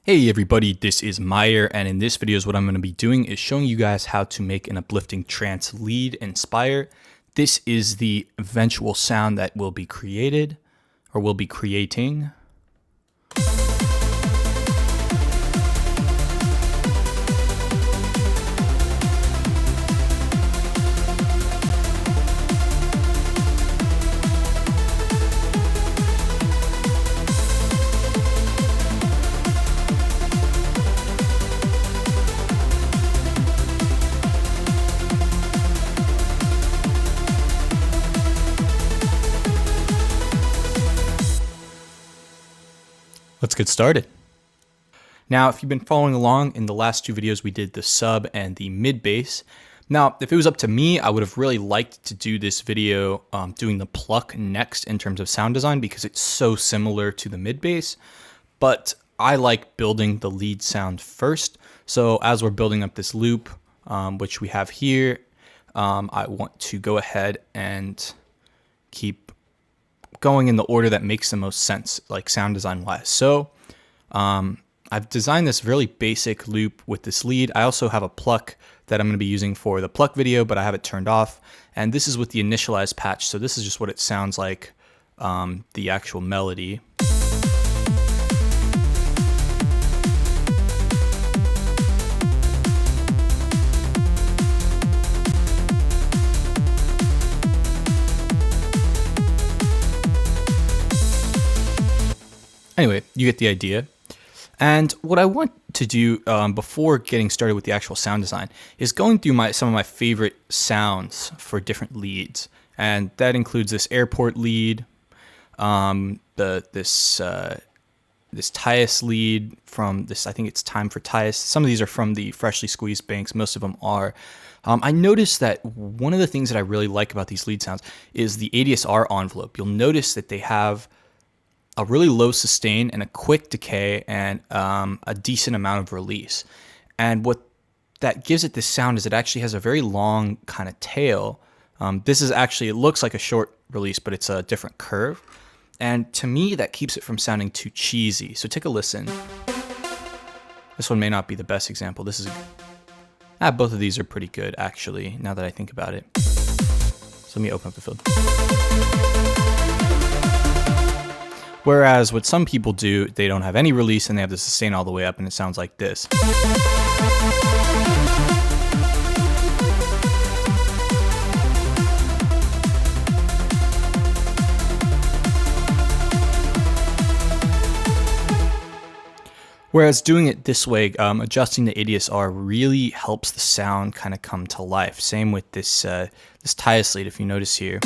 Hey everybody, this is Meyer, and in this video what I'm going to be doing is showing you guys how to make an uplifting trance lead in Spire. This is the eventual sound that will be created, or will be creating. Let's get started. Now, if you've been following along, in the last two videos we did the sub and the mid bass. Now, if it was up to me, I would have really liked to do this video doing the pluck next in terms of sound design because it's so similar to the mid bass, but I like building the lead sound first. So as we're building up this loop, which we have here, I want to go ahead and keep going in the order that makes the most sense, like sound design wise. So I've designed this really basic loop with this lead. I also have a pluck that I'm going to be using for the pluck video, but I have it turned off. And this is with the initialized patch. So this is just what it sounds like, the actual melody. Anyway, you get the idea. And what I want to do before getting started with the actual sound design is going through some of my favorite sounds for different leads. And that includes this airport lead, this Tyus lead from this, I think it's Time for Tyus. Some of these are from the Freshly Squeezed Banks. Most of them are. I noticed that one of the things that I really like about these lead sounds is the ADSR envelope. You'll notice that they have a really low sustain and a quick decay and a decent amount of release. And what that gives it this sound is it actually has a very long kind of tail. This is actually, it looks like a short release, but it's a different curve. And to me, that keeps it from sounding too cheesy. So take a listen. This one may not be the best example. This is, both of these are pretty good actually, now that I think about it. So let me open up the field. Whereas what some people do, they don't have any release and they have the sustain all the way up and it sounds like this. Whereas doing it this way, adjusting the ADSR really helps the sound kind of come to life. Same with this Tyus lead, if you notice here.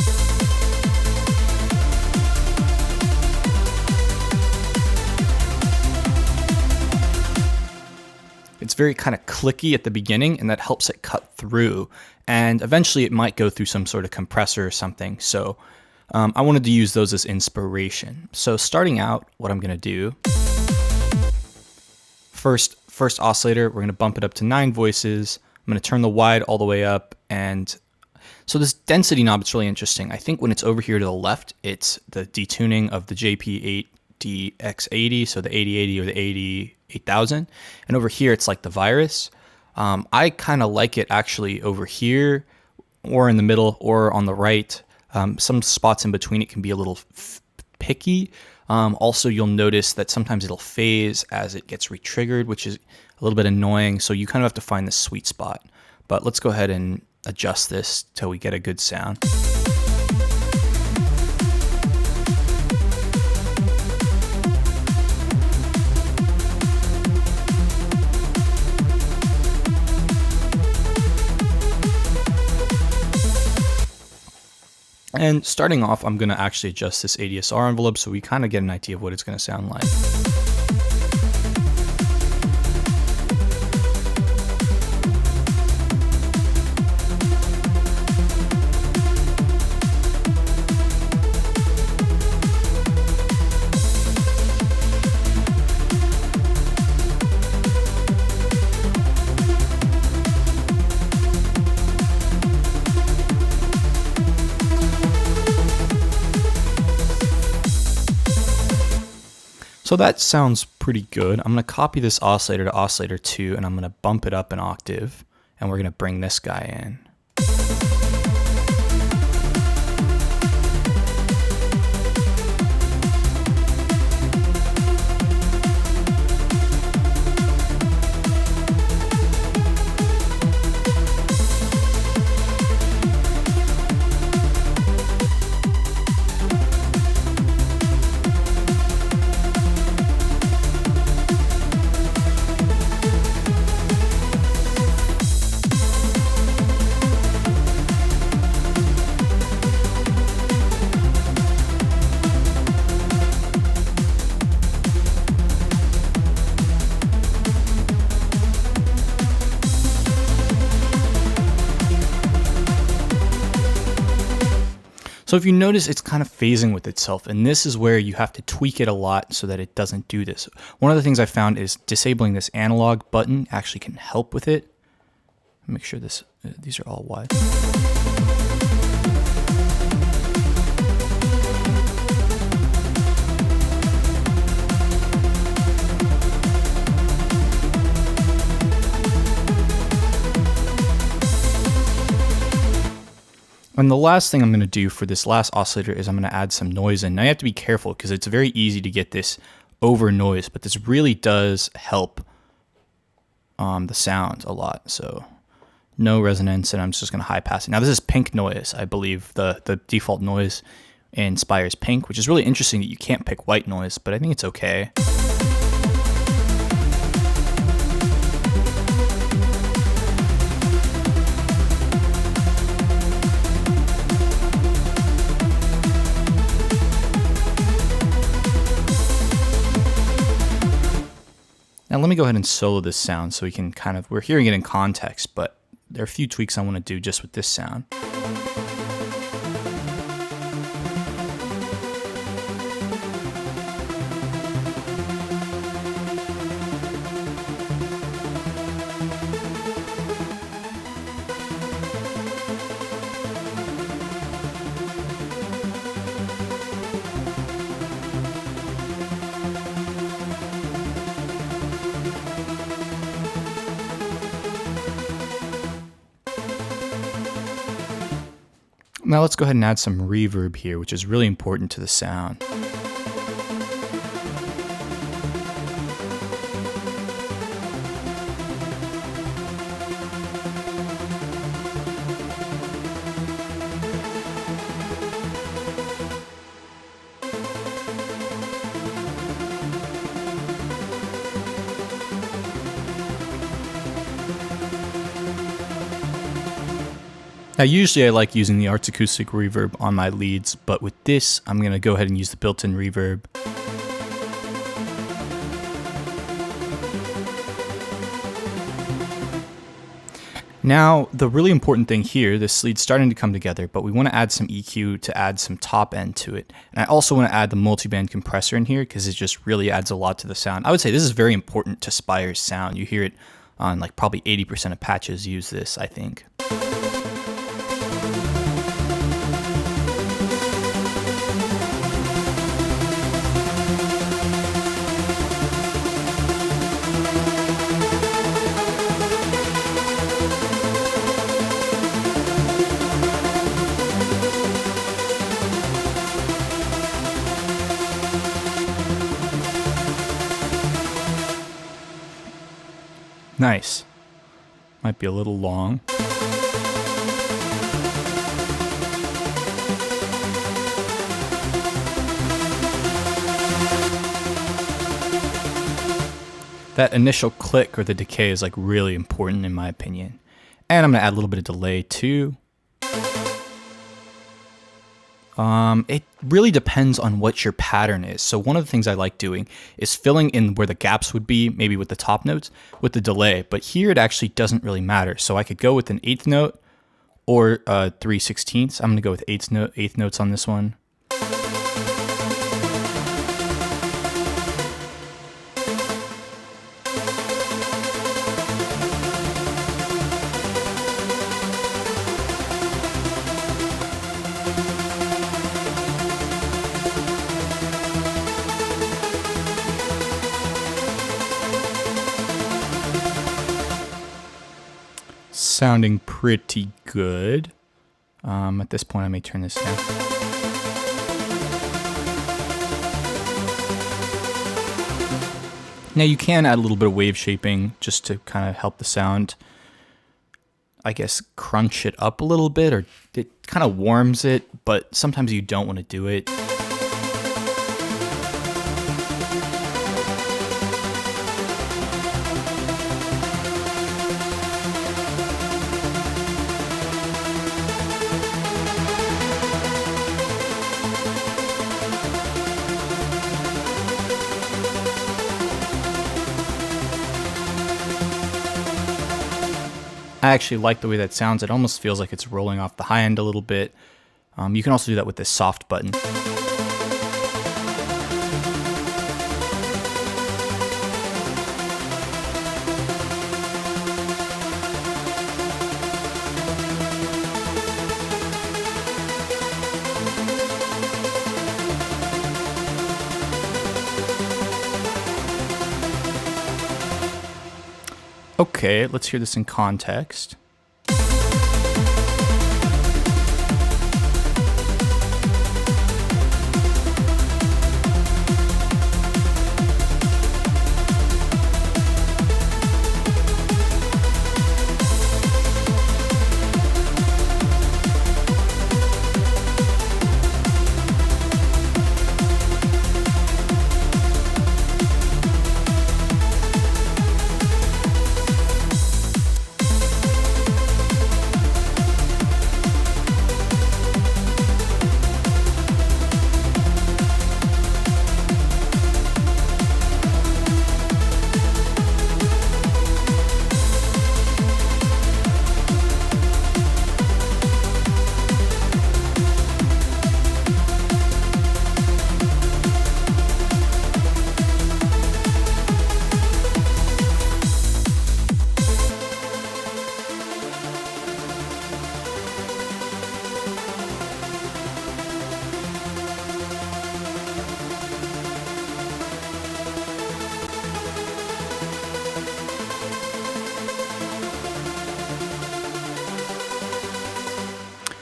It's very kind of clicky at the beginning, and that helps it cut through. And eventually it might go through some sort of compressor or something. So I wanted to use those as inspiration. So starting out, what I'm going to do, first oscillator, we're going to bump it up to 9 voices. I'm going to turn the wide all the way up. And so this density knob, it's really interesting. I think when it's over here to the left, it's the detuning of the JP8DX80, so the 8080 or the 80,000. And over here, it's like the virus. I kind of like it actually over here or in the middle or on the right. Some spots in between it can be a little picky. Also, you'll notice that sometimes it'll phase as it gets retriggered, which is a little bit annoying. So you kind of have to find the sweet spot. But let's go ahead and adjust this till we get a good sound. And starting off, I'm going to actually adjust this ADSR envelope so we kind of get an idea of what it's going to sound like. So that sounds pretty good. I'm going to copy this oscillator to oscillator 2, and I'm going to bump it up an octave, and we're going to bring this guy in. So if you notice, it's kind of phasing with itself, and this is where you have to tweak it a lot so that it doesn't do this. One of the things I found is disabling this analog button actually can help with it. Make sure these are all wide. And the last thing I'm going to do for this last oscillator is I'm going to add some noise in. Now you have to be careful because it's very easy to get this over noise, but this really does help the sound a lot. So no resonance, and I'm just going to high pass it. Now this is pink noise, I believe. The default noise in Spire is pink, which is really interesting that you can't pick white noise, but I think it's okay. Now let me go ahead and solo this sound so we can we're hearing it in context, but there are a few tweaks I want to do just with this sound. Now let's go ahead and add some reverb here, which is really important to the sound. Now usually I like using the Arts Acoustic reverb on my leads, but with this I'm going to go ahead and use the built-in reverb. Now the really important thing here, this lead's starting to come together, but we want to add some EQ to add some top end to it. And I also want to add the multiband compressor in here because it just really adds a lot to the sound. I would say this is very important to Spire's sound. You hear it on like probably 80% of patches use this, I think. Nice. Might be a little long. That initial click or the decay is like really important in my opinion. And I'm gonna add a little bit of delay too. It really depends on what your pattern is. So one of the things I like doing is filling in where the gaps would be, maybe with the top notes, with the delay. But here it actually doesn't really matter. So I could go with an 8th note or 3/16. I'm gonna go with 8th notes on this one. sounding pretty good. At this point, I may turn this down. Now you can add a little bit of wave shaping just to kind of help the sound, I guess, crunch it up a little bit, or it kind of warms it, but sometimes you don't want to do it. I actually like the way that sounds. It almost feels like it's rolling off the high end a little bit. You can also do that with this soft button. Okay, let's hear this in context.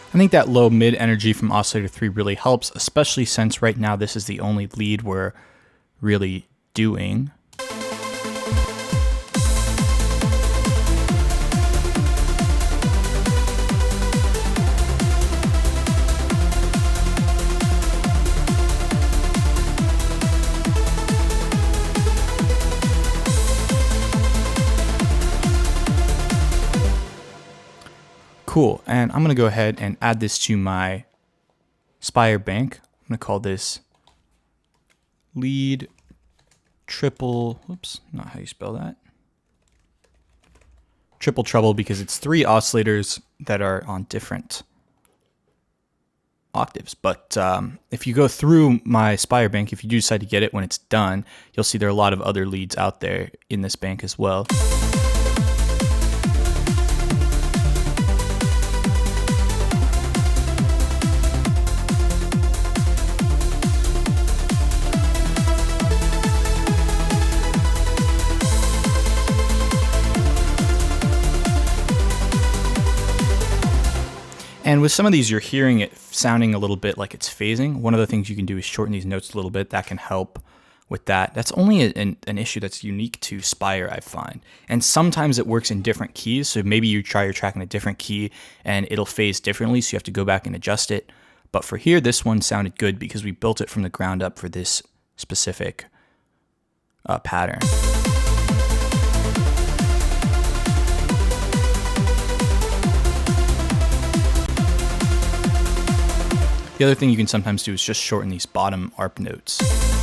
I think that low mid energy from Oscillator 3 really helps, especially since right now this is the only lead we're really doing. Cool, and I'm going to go ahead and add this to my Spire bank. I'm going to call this lead triple, whoops, not how you spell that. Triple treble, because it's 3 oscillators that are on different octaves. But if you go through my Spire bank, if you do decide to get it when it's done, you'll see there are a lot of other leads out there in this bank as well. And with some of these, you're hearing it sounding a little bit like it's phasing. One of the things you can do is shorten these notes a little bit. That can help with that. That's only an issue that's unique to Spire, I find. And sometimes it works in different keys. So maybe you try your track in a different key and it'll phase differently. So you have to go back and adjust it. But for here, this one sounded good because we built it from the ground up for this specific pattern. The other thing you can sometimes do is just shorten these bottom ARP notes.